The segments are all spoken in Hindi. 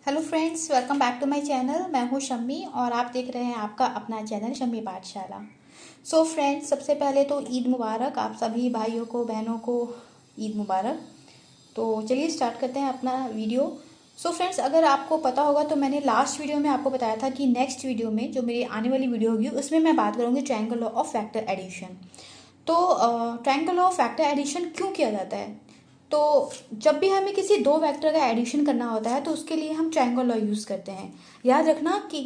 Hello friends, welcome back to my channel. मैं हूं शम्मी और आप देख रहे हैं आपका अपना चैनल शम्मी पाठशाला। सो फ्रेंड्स, सबसे पहले तो ईद मुबारक आप सभी भाइयों को, बहनों को ईद मुबारक। तो चलिए स्टार्ट करते हैं अपना वीडियो। सो फ्रेंड्स, अगर आपको पता होगा तो मैंने लास्ट वीडियो में आपको बताया था कि नेक्स्ट वीडियो में जो मेरी आने वाली वीडियो होगी उसमें मैं बात करूँगी triangle law of vector addition. तो triangle law of vector addition क्यों किया जाता है? तो जब भी हमें किसी दो वेक्टर का एडिशन करना होता है तो उसके लिए हम ट्रायंगल लॉ यूज़ करते हैं। याद रखना कि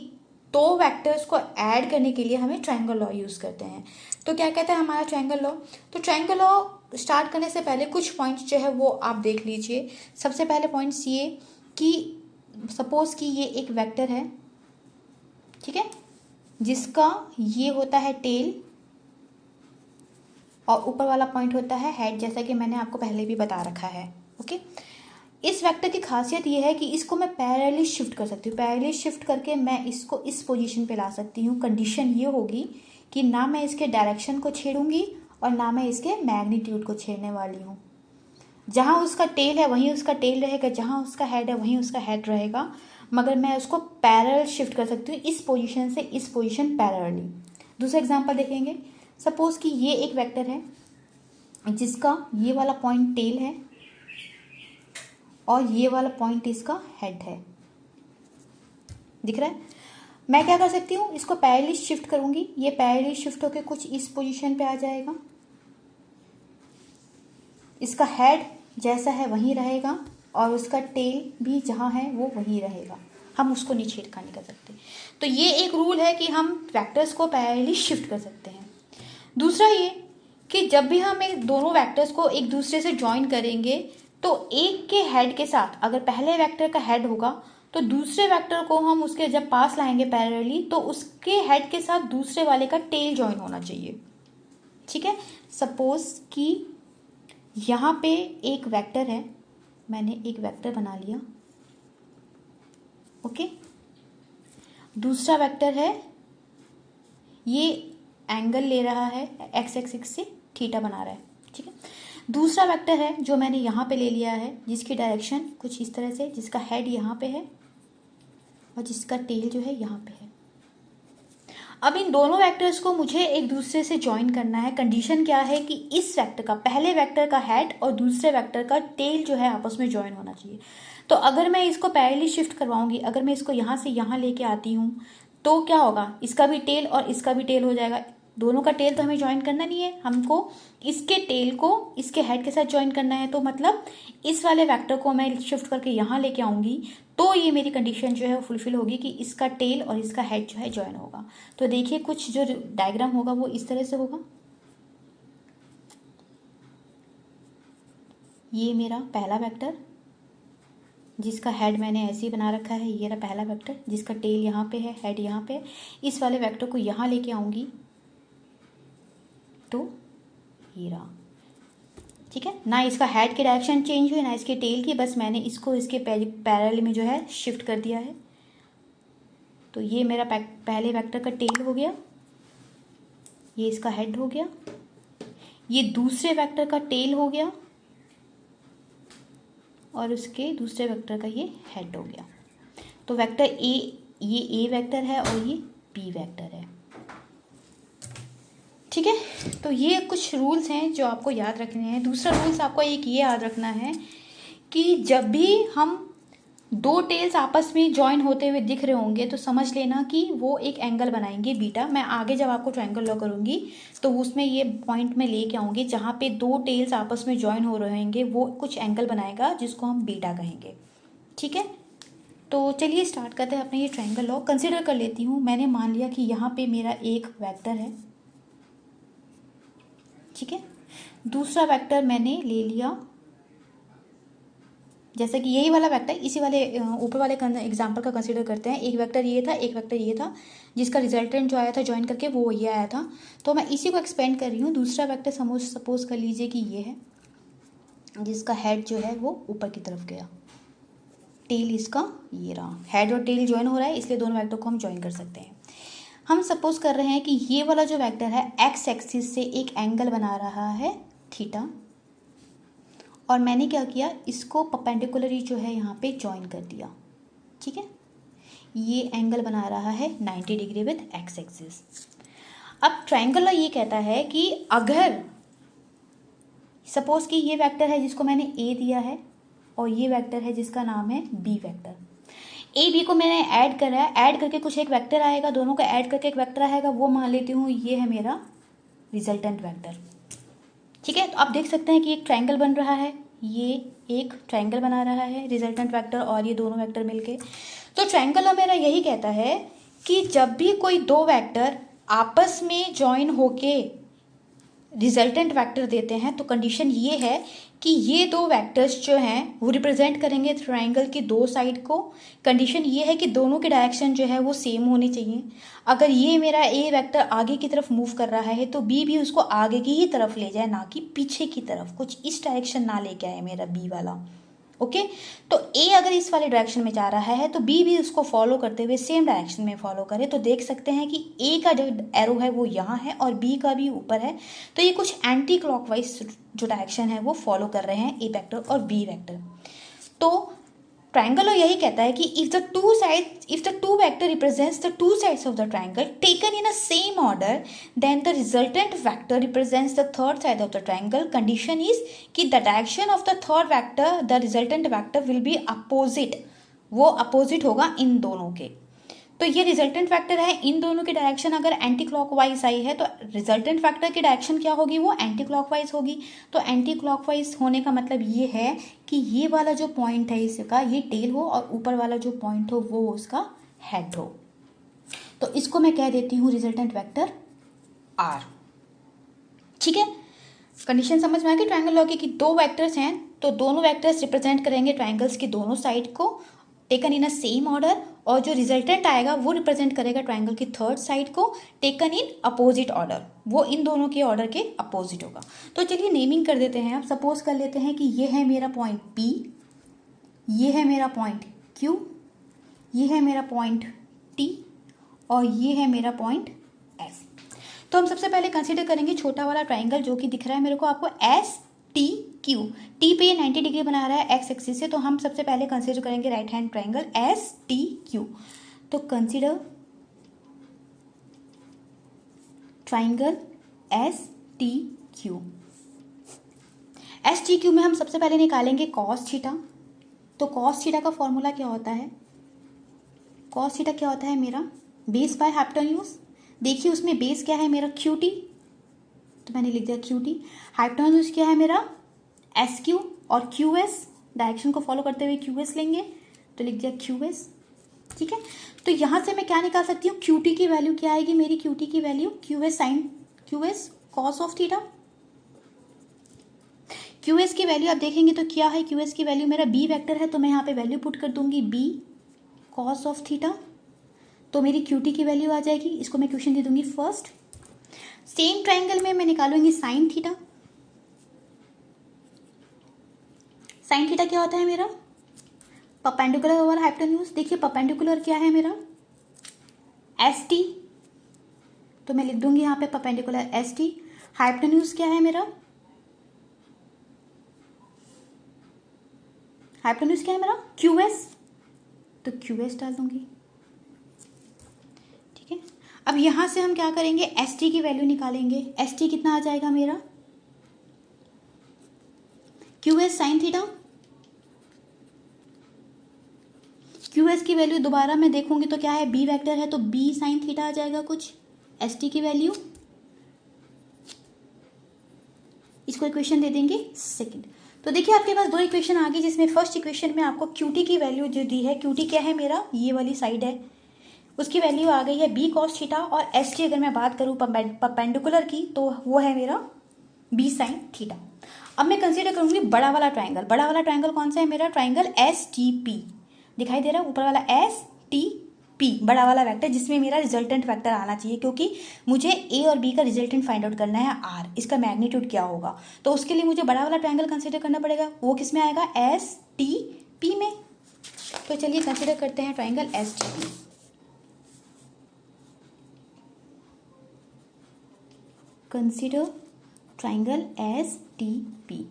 दो वेक्टर्स को ऐड करने के लिए हमें ट्रायंगल लॉ यूज़ करते हैं। तो क्या कहता है हमारा ट्रायंगल लॉ? तो ट्रायंगल लॉ स्टार्ट करने से पहले कुछ पॉइंट्स जो है वो आप देख लीजिए। सबसे पहले पॉइंट्स ये कि सपोज कि ये एक वेक्टर है, ठीक है, जिसका ये होता है टेल और ऊपर वाला पॉइंट होता है हेड, जैसा कि मैंने आपको पहले भी बता रखा है। ओके, इस वेक्टर की खासियत ये है कि इसको मैं पैरेलली शिफ्ट कर सकती हूँ। पैरेलली शिफ्ट करके मैं इसको इस पोजीशन पे ला सकती हूँ। कंडीशन ये होगी कि ना मैं इसके डायरेक्शन को छेड़ूंगी और ना मैं इसके मैग्नीट्यूड को छेड़ने वाली हूँ। जहाँ उसका टेल है वहीं उसका टेल रहेगा, जहाँ उसका हेड है वहीं उसका हेड रहेगा, मगर मैं उसको पैरेलल शिफ्ट कर सकती हूँ इस पोजीशन से इस पोजीशन पैरेलली। दूसरा एग्जांपल देखेंगे। सपोज कि ये एक वेक्टर है जिसका ये वाला पॉइंट टेल है और ये वाला पॉइंट इसका हेड है। दिख रहा है? मैं क्या कर सकती हूँ, इसको पैरेलली शिफ्ट करूंगी। ये पैरेलली शिफ्ट होकर कुछ इस पोजीशन पे आ जाएगा। इसका हेड जैसा है वहीं रहेगा और उसका टेल भी जहाँ है वो वहीं रहेगा। हम उसको नहीं छेड़खानी कर सकते। तो ये एक रूल है कि हम वेक्टर्स को पैरेलली शिफ्ट कर सकते हैं। दूसरा ये कि जब भी हम एक दोनों वेक्टर्स को एक दूसरे से ज्वाइन करेंगे तो एक के हेड के साथ, अगर पहले वेक्टर का हेड होगा तो दूसरे वेक्टर को हम उसके जब पास लाएंगे पैरेलली तो उसके हेड के साथ दूसरे वाले का टेल ज्वाइन होना चाहिए। ठीक है, सपोज कि यहाँ पे एक वेक्टर है, मैंने एक वेक्टर बना लिया। ओके, दूसरा वेक्टर है, ये एंगल ले रहा है एक्स एक्सिस से, थीटा बना रहा है। ठीक है, दूसरा वेक्टर है जो मैंने यहाँ पे ले लिया है, जिसकी डायरेक्शन कुछ इस तरह से, जिसका हेड यहाँ पे है और जिसका टेल जो है यहाँ पे है। अब इन दोनों वेक्टर्स को मुझे एक दूसरे से ज्वाइन करना है। कंडीशन क्या है कि इस वेक्टर का, पहले वेक्टर का हेड और दूसरे वेक्टर का टेल जो है आपस में ज्वाइन होना चाहिए। तो अगर मैं इसको पैरेलली शिफ्ट करवाऊंगी, अगर मैं इसको यहाँ से यहाँ लेके आती हूँ तो क्या होगा, इसका भी टेल और इसका भी टेल हो जाएगा। दोनों का टेल तो हमें ज्वाइन करना नहीं है, हमको इसके टेल को इसके हेड के साथ ज्वाइन करना है। तो मतलब इस वाले वेक्टर को मैं शिफ्ट करके यहाँ लेके आऊंगी तो ये मेरी कंडीशन जो है वो फुलफिल होगी कि इसका टेल और इसका हेड जो है ज्वाइन होगा। तो देखिए कुछ जो डायग्राम होगा वो इस तरह से होगा। ये मेरा पहला वेक्टर जिसका हेड मैंने ऐसे ही बना रखा है, ये रहा पहला वेक्टर जिसका टेल यहाँ पे है, हेड यहाँ पे। इस वाले वेक्टर को यहाँ लेके आऊंगी तो ये रहा। ठीक है, ना इसका हेड की डायरेक्शन चेंज हुई ना इसके टेल की, बस मैंने इसको इसके पैरेलल में जो है शिफ्ट कर दिया है। तो ये मेरा पहले वेक्टर का टेल हो गया, ये इसका हेड हो गया, ये दूसरे वेक्टर का टेल हो गया और उसके दूसरे वेक्टर का ये हेड हो गया। तो वेक्टर ए, ये ए वेक्टर है और ये बी वेक्टर है। ठीक है, तो ये कुछ रूल्स हैं जो आपको याद रखने हैं। दूसरा रूल्स आपको एक ये याद रखना है कि जब भी हम दो टेल्स आपस में ज्वाइन होते हुए दिख रहे होंगे तो समझ लेना कि वो एक एंगल बनाएंगे बीटा। मैं आगे जब आपको ट्रायंगल लॉ करूंगी तो उसमें ये पॉइंट में लेके आऊंगी जहाँ पे दो टेल्स आपस में ज्वाइन हो रहे होंगे, वो कुछ एंगल बनाएगा जिसको हम बीटा कहेंगे। ठीक है, तो चलिए स्टार्ट करते हैं अपना ये ट्रायंगल लॉ। कंसिडर कर लेती हूँ, मैंने मान लिया कि यहाँ पे मेरा एक वेक्टर है। ठीक है, दूसरा वेक्टर मैंने ले लिया, जैसे कि यही वाला वेक्टर, इसी वाले ऊपर वाले एग्जांपल का कंसीडर करते हैं। एक वेक्टर ये था, एक वेक्टर ये था, जिसका रिजल्टेंट जो आया था ज्वाइन करके वो ये आया था। तो मैं इसी को एक्सपेंड कर रही हूँ। दूसरा वेक्टर सपोज कर लीजिए कि ये है, जिसका हेड जो है वो ऊपर की तरफ गया, टेल इसका ये रहा। हेड और टेल ज्वाइन हो रहा है इसलिए दोनों वेक्टर को हम ज्वाइन कर सकते हैं। हम सपोज कर रहे हैं कि ये वाला जो वेक्टर है एक्स एक्सिस से एक एंगल बना रहा है थीटा, और मैंने क्या किया, इसको परपेंडिकुलरली जो है यहाँ पे ज्वाइन कर दिया। ठीक है, ये एंगल बना रहा है 90 डिग्री विद एक्स एक्सिस। अब ट्रायंगल ये कहता है कि अगर सपोज कि ये वेक्टर है जिसको मैंने ए दिया है और ये वेक्टर है जिसका नाम है बी वेक्टर, ए बी को मैंने ऐड करा है, ऐड करके कुछ एक वेक्टर आएगा, दोनों का ऐड करके एक वेक्टर आएगा, वो मान लेती हूँ ये है मेरा रिजल्टेंट वेक्टर। ठीक है, तो आप देख सकते हैं कि एक ट्रायंगल बन रहा है, ये एक ट्रायंगल बना रहा है रिजल्टेंट वेक्टर और ये दोनों वेक्टर मिलके। तो ट्रायंगल मेरा यही कहता है कि जब भी कोई दो वेक्टर आपस में ज्वाइन होके रिजल्टेंट वेक्टर देते हैं तो कंडीशन ये है कि ये दो वेक्टर्स जो हैं वो रिप्रेजेंट करेंगे ट्रायंगल की दो साइड को। कंडीशन ये है कि दोनों की डायरेक्शन जो है वो सेम होनी चाहिए। अगर ये मेरा ए वेक्टर आगे की तरफ मूव कर रहा है तो बी भी उसको आगे की ही तरफ ले जाए, ना कि पीछे की तरफ, कुछ इस डायरेक्शन ना लेके आए मेरा बी वाला। ओके, तो ए अगर इस वाले डायरेक्शन में जा रहा है तो बी भी उसको फॉलो करते हुए सेम डायरेक्शन में फॉलो करे। तो देख सकते हैं कि ए का जो एरो है वो यहाँ है और बी का भी ऊपर है, तो ये कुछ एंटी क्लॉकवाइज जो डायरेक्शन है वो फॉलो कर रहे हैं ए वेक्टर और बी वेक्टर। तो ट्रायंगल यही कहता है कि if the two vector represents the two sides of the triangle taken in a same order, then the resultant vector represents the third side of the triangle. Condition is कि the direction of the third vector, the resultant vector will be opposite, वो अपोजिट होगा इन दोनों के। तो ये रिजल्टेंट वेक्टर है, इन दोनों की डायरेक्शन अगर एंटी क्लॉकवाइज आई है तो रिजल्टेंट वेक्टर की डायरेक्शन क्या होगी, वो एंटी क्लॉकवाइज होगी। तो एंटी क्लॉकवाइज होने का मतलब ये है कि ये वाला जो पॉइंट है इसका ये टेल हो और ऊपर वाला जो पॉइंट हो वो उसका हेड हो। तो इसको मैं कह देती हूँ रिजल्टेंट वेक्टर आर। ठीक है, कंडीशन समझ में आ गई ट्रायंगल लॉ की कि दो वेक्टर्स हैं तो दोनों वेक्टर्स रिप्रेजेंट करेंगे ट्रायंगल्स की दोनों साइड को taken in a same order, और जो रिजल्टेंट आएगा वो रिप्रेजेंट करेगा ट्रायंगल की थर्ड साइड को टेकन इन अपोजिट ऑर्डर, वो इन दोनों के ऑर्डर के अपोजिट होगा। तो चलिए नेमिंग कर देते हैं। आप सपोज कर लेते हैं कि ये है मेरा पॉइंट P, ये है मेरा पॉइंट Q, ये है मेरा पॉइंट T और ये है मेरा पॉइंट S। तो हम सबसे पहले कंसीडर करेंगे छोटा वाला ट्राइंगल जो कि दिख रहा है मेरे को आपको एस टी क्यू। टी पे ये 90 डिग्री बना रहा है एक्स एक्सिस से, तो हम सबसे पहले कंसीडर करेंगे right hand triangle S T Q. तो consider triangle S T Q. S T Q में हम सबसे पहले निकालेंगे कॉस थीटा। तो कॉस थीटा का फॉर्मूला क्या होता है, कॉस थीटा क्या होता है मेरा बेस बाय हाइपोटेन्यूज। देखिए उसमें बेस क्या है मेरा क्यू टी, तो मैंने लिख दिया क्यू टी। हाइपोटेन्यूज क्या है मेरा एस क्यू और क्यू एस, डायरेक्शन को फॉलो करते हुए क्यू एस लेंगे तो लिख दिया क्यू एस। ठीक है, तो यहां से मैं क्या निकाल सकती हूँ, क्यू टी की वैल्यू क्या आएगी मेरी, क्यू टी की value Q S sine Q S cos of theta. Q S की वैल्यू आप देखेंगे तो क्या है, क्यू एस की वैल्यू मेरा बी वेक्टर है तो मैं यहाँ पे वैल्यू पुट कर दूंगी बी कॉस ऑफ थीटा, तो मेरी क्यू टी की वैल्यू आ जाएगी। इसको मैं क्वेश्चन दे दूंगी फर्स्ट। सेम ट्राइंगल में मैं निकालूंगी साइन थीटा। साइन थीटा क्या होता है मेरा परपेंडिकुलर ओवर हाइपोटेन्यूज। देखिए परपेंडिकुलर क्या है मेरा एस टी, तो मैं लिख दूंगी यहाँ पे परपेंडिकुलर एस टी। हाइपोटेन्यूज क्या है मेरा, हाइपोटेन्यूज क्या है मेरा क्यू एस, तो क्यू एस डाल दूंगी। ठीक है, अब यहां से हम क्या करेंगे एस टी की वैल्यू निकालेंगे। एस टी कितना आ जाएगा मेरा Q S sine theta. Q S की वैल्यू दोबारा मैं देखूंगी तो क्या है बी वेक्टर है तो बी साइन थीटा आ जाएगा कुछ। एस टी की वैल्यू, इसको इक्वेशन दे देंगे सेकंड। तो देखिए आपके पास दो इक्वेशन आ गई जिसमें फर्स्ट इक्वेशन में आपको क्यूटी की वैल्यू जो दी है, क्यूटी क्या है मेरा ये वाली साइड है, उसकी वैल्यू आ गई है बी कॉस थीटा, और एस टी अगर मैं बात करूँ परपेंडिकुलर की तो वो है मेरा बी साइन थीटा। अब मैं कंसीडर करूंगी बड़ा वाला ट्राइंगल। बड़ा वाला ट्राइंगल कौन सा है मेरा ट्राइंगल एस टी पी, दिखाई दे रहा है ऊपर वाला एस टी पी, बड़ा वाला वेक्टर जिसमें मेरा रिजल्टेंट वेक्टर आना चाहिए, क्योंकि मुझे ए और बी का रिजल्टेंट फाइंड आउट करना है आर, इसका मैग्नीट्यूड क्या होगा। तो उसके लिए मुझे बड़ा वाला ट्राइंगल कंसीडर करना पड़ेगा, वो किस में आएगा एस टी पी में। तो चलिए कंसीडर करते हैं triangle S T P. Consider triangle S T P.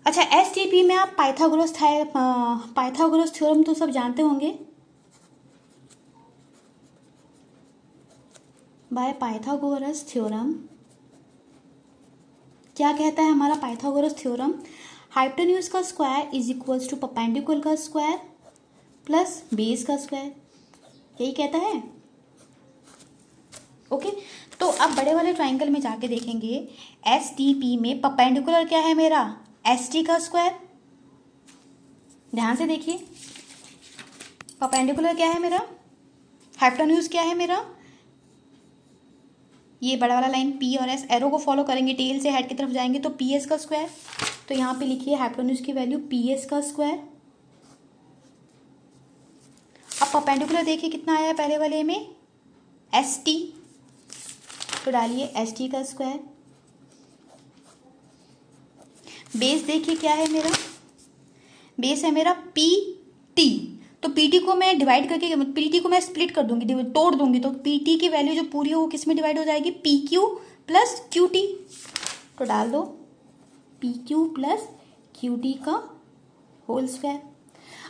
अच्छा, एसटीपी में आप पाइथागोरस थ्योरम तो सब जानते होंगे। बाय पाइथागोरस थ्योरम क्या कहता है हमारा पाइथागोरस थ्योरम? हाइपोटेन्यूज का square is equals to perpendicular का स्क्वायर प्लस बेस का स्क्वायर, यही कहता है। ओके, तो अब बड़े वाले ट्राइंगल में जाके देखेंगे एस टी पी में परपेंडिकुलर क्या है मेरा? एस टी का स्क्वायर। ध्यान से देखिए, परपेंडिकुलर क्या है मेरा? हाइपोटेन्यूज क्या है मेरा? ये बड़ा वाला लाइन पी और एस, एरो को फॉलो करेंगे, टेल से हेड की तरफ जाएंगे तो पी एस का स्क्वायर। तो यहाँ पे लिखिए हाइपोटेन्यूज की वैल्यू पी एस का स्क्वायर। अब परपेंडिकुलर देखिए कितना आया है पहले वाले में? एस टी, तो डालिए एस टी का स्क्वायर। बेस देखिए क्या है मेरा? बेस है मेरा पी टी। तो पी टी को मैं डिवाइड करके, पी टी को मैं स्प्लिट कर दूंगी, तोड़ दूंगी, तो पी टी की वैल्यू जो पूरी हो वो किस में डिवाइड हो जाएगी? P Q plus Q T. तो डाल दो P Q plus Q T का होल स्क्वायर।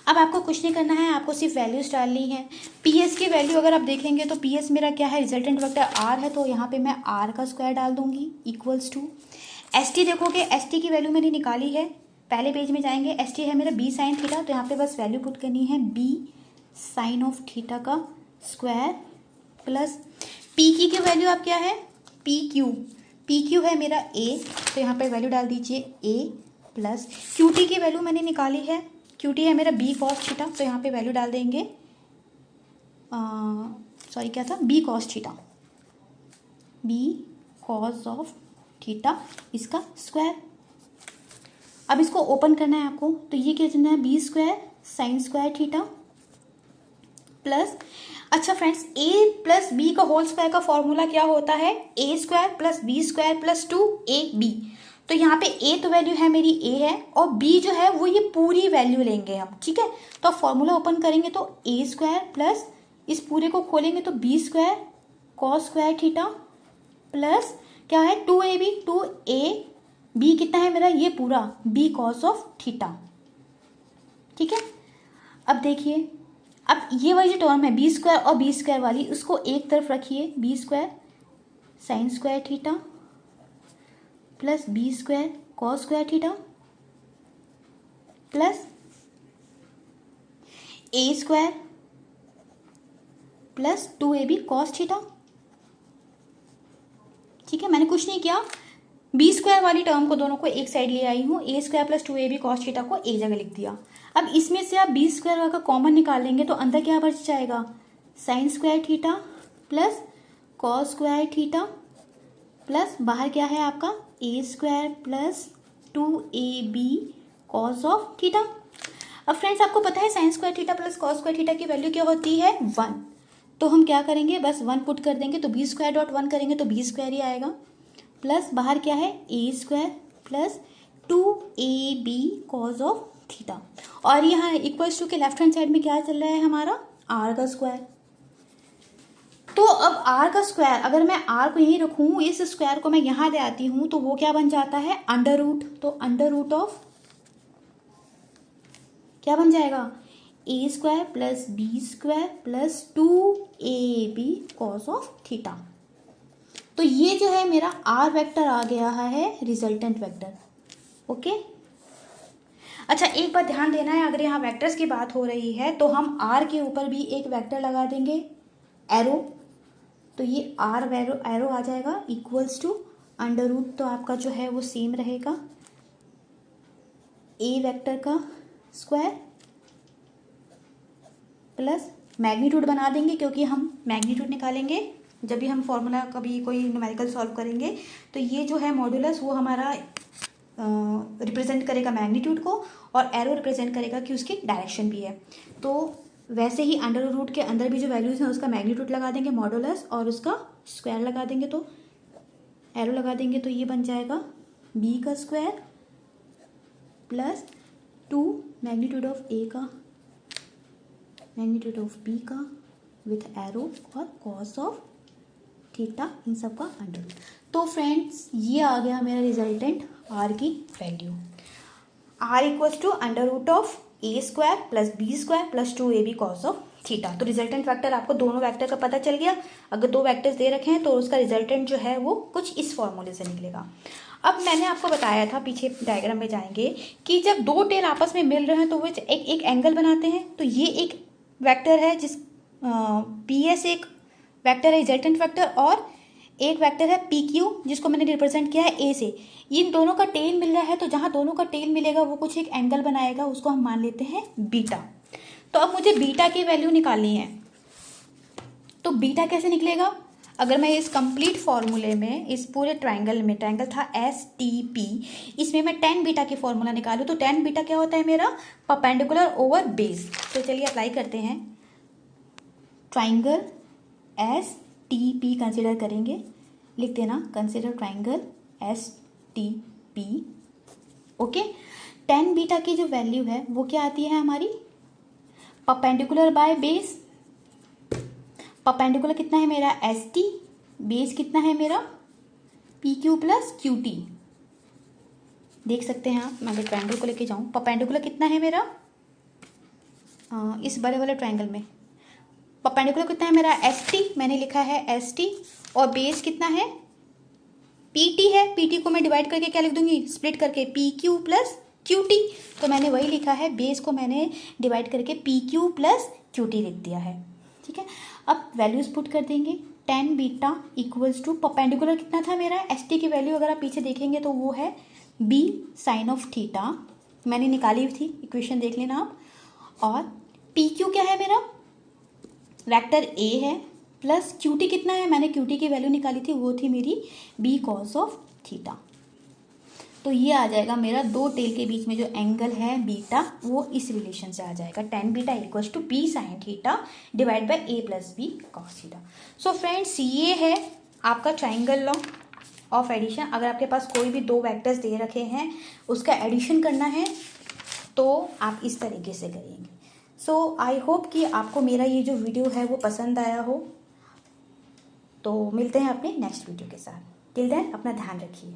अब आपको कुछ नहीं करना है, आपको सिर्फ वैल्यूज डालनी है। पी एस की वैल्यू अगर आप देखेंगे तो पी एस मेरा क्या है? रिजल्टेंट वेक्टर आर है, तो यहाँ पे मैं आर का स्क्वायर डाल दूंगी इक्वल्स टू। एस टी देखोगे, एस टी की वैल्यू मैंने निकाली है, पहले पेज में जाएंगे, एस टी है मेरा बी साइन थीटा, तो यहाँ पे बस वैल्यू पुट करनी है बी साइन ऑफ थीटा का स्क्वायर प्लस पी की वैल्यू आप क्या है? पी क्यू है मेरा ए, तो यहाँ पे वैल्यू डाल दीजिए ए प्लस क्यू टी की वैल्यू मैंने निकाली है, क्यू टी है मेरा बी कॉस थीटा, तो यहाँ पे वैल्यू डाल देंगे क्या था? B cos theta, B cos of theta इसका स्क्वायर। अब इसको ओपन करना है आपको, तो ये क्या करना है? B square sine square theta plus, अच्छा फ्रेंड्स, ए प्लस बी का होल स्क्वायर का फॉर्मूला क्या होता है? A square plus B square plus 2ab। तो यहाँ पे ए तो वैल्यू है मेरी ए है, और बी जो है वो ये पूरी वैल्यू लेंगे हम, ठीक है। तो आप फॉर्मूला ओपन करेंगे तो ए स्क्वायर प्लस इस पूरे को खोलेंगे तो B square cos square theta plus क्या है? 2ab, 2a बी कितना है मेरा? ये पूरा बी कॉस ऑफ थीटा, ठीक है। अब देखिए, अब ये वाली जो टर्म है बी स्क्वायर और बी स्क्वायर वाली, उसको एक तरफ रखिए, B square sine square theta plus B square cos square theta plus A square plus 2ab cos theta, ठीक है। मैंने कुछ नहीं किया, बी स्क्वायर वाली टर्म को दोनों को एक साइड ले आई हूँ, A square plus 2ab cos theta को एक जगह लिख दिया। अब इसमें से आप बी स्क्वायर का कॉमन निकाल लेंगे तो अंदर क्या बच जाएगा? Sine square theta plus cos square theta plus बाहर क्या है आपका? A square plus 2ab cos of theta. अब फ्रेंड्स आपको पता है sine square theta plus cos square theta की वैल्यू क्या होती है? 1। तो हम क्या करेंगे? बस 1 पुट कर देंगे, तो बी स्क्वायर डॉट 1 करेंगे तो बी स्क्वायर ही आएगा प्लस बाहर क्या है? A square plus 2ab cos of theta, और यहाँ इक्वल्स टू के लेफ्ट हैंड साइड में क्या चल रहा है हमारा? आर का स्क्वायर। तो अब आर का स्क्वायर, अगर मैं आर को यहीं रखूँ, इस स्क्वायर को मैं यहाँ ले आती हूँ, तो वो क्या बन जाता है? Under root. तो अंडर रूट ऑफ क्या बन जाएगा? A square plus B square plus 2ab cos of theta. तो ये जो है मेरा आर वेक्टर आ गया है, रिजल्टेंट वेक्टर। ओके, अच्छा एक बात ध्यान देना है, अगर यहाँ वेक्टर्स की बात हो रही है तो हम आर के ऊपर भी एक वेक्टर लगा देंगे, एरो। तो ये आर एरो आ जाएगा इक्वल्स टू अंडर रूट, तो आपका जो है वो सेम रहेगा, ए वेक्टर का स्क्वायर प्लस मैग्नीट्यूड बना देंगे, क्योंकि हम मैग्नीट्यूड निकालेंगे जब भी हम फॉर्मूला कभी कोई न्यूमेरिकल सॉल्व करेंगे। तो ये जो है मॉड्यूलस वो हमारा रिप्रेजेंट करेगा मैग्नीट्यूड को, और एरो रिप्रेजेंट करेगा कि उसकी डायरेक्शन भी है। तो वैसे ही अंडर रूट के अंदर भी जो वैल्यूज हैं उसका मैग्नीट्यूड लगा देंगे मॉड्यूलस, और उसका स्क्वायर लगा देंगे, तो एरो लगा देंगे, तो ये बन जाएगा बी का square plus 2 magnitude of A का मैग्नीट्यूड ऑफ बी का विथ एरो और कॉस ऑफ थीटा, इन सब का अंडर। तो फ्रेंड्स ये आ गया मेरा रिजल्टेंट आर की value. R equals to under root of A square plus B square plus 2ab cos of theta. तो रिजल्टेंट वेक्टर आपको दोनों वेक्टर का पता चल गया। अगर दो वेक्टर्स दे रखे हैं तो उसका रिजल्टेंट जो है वो कुछ इस फॉर्मूले से निकलेगा। अब मैंने आपको बताया था, पीछे डायग्राम में जाएंगे, कि जब दो टेल आपस में मिल रहे हैं तो वो एक एंगल बनाते हैं। तो ये एक वेक्टर है जिस PS एक वेक्टर है रिजल्टेंट वेक्टर, और एक वेक्टर है PQ जिसको मैंने रिप्रेजेंट किया है A से। इन दोनों का टेल मिल रहा है, तो जहाँ दोनों का टेल मिलेगा वो कुछ एक एंगल बनाएगा, उसको हम मान लेते हैं बीटा। तो अब मुझे बीटा की वैल्यू निकालनी है। तो बीटा कैसे निकलेगा? अगर मैं इस कंप्लीट फॉर्मूले में, इस पूरे ट्राइंगल में, ट्राइंगल था STP, इसमें मैं tan बीटा की फॉर्मूला निकालूँ तो tan बीटा क्या होता है मेरा? Perpendicular over base. तो चलिए अप्लाई करते हैं। ट्राइंगल STP कंसिडर करेंगे, लिख देना consider triangle STP। Okay, tan beta की जो वैल्यू है वो क्या आती है हमारी? Perpendicular by base. परपेंडिकुलर कितना है मेरा? ST, बेस कितना है मेरा? PQ plus QT। देख सकते हैं आप, मैं अगर ट्रायंगल को लेके जाऊँ, परपेंडिकुलर कितना है मेरा? इस बड़े वाले ट्रायंगल में परपेंडिकुलर कितना है मेरा? ST, मैंने लिखा है ST, और बेस कितना है? PT है। PT को मैं डिवाइड करके क्या लिख दूंगी? स्प्लिट करके PQ प्लस QT। तो मैंने वही लिखा है, बेस को मैंने डिवाइड करके PQ प्लस QT लिख दिया है। ठीक है, अब वैल्यूज पुट कर देंगे। tan beta equals to, perpendicular कितना था मेरा? ST की वैल्यू अगर आप पीछे देखेंगे तो वो है B साइन ऑफ थीटा, मैंने निकाली हुई थी, इक्वेशन देख लेना आप। और PQ क्या है मेरा? वेक्टर A है, प्लस QT कितना है? मैंने QT की वैल्यू निकाली थी, वो थी मेरी B कॉस ऑफ थीटा। तो ये आ जाएगा मेरा दो टेल के बीच में जो एंगल है बीटा, वो इस रिलेशन से आ जाएगा। tan beta equals to B sine theta divide by A plus B cos theta. So friends, ये है आपका ट्राइंगल लॉ ऑफ एडिशन। अगर आपके पास कोई भी दो वेक्टर्स दे रखे हैं, उसका एडिशन करना है तो आप इस तरीके से करेंगे। सो आई होप कि आपको मेरा ये जो वीडियो है वो पसंद आया हो। तो मिलते हैं अपने नेक्स्ट वीडियो के साथ। टिल देन अपना ध्यान रखिए।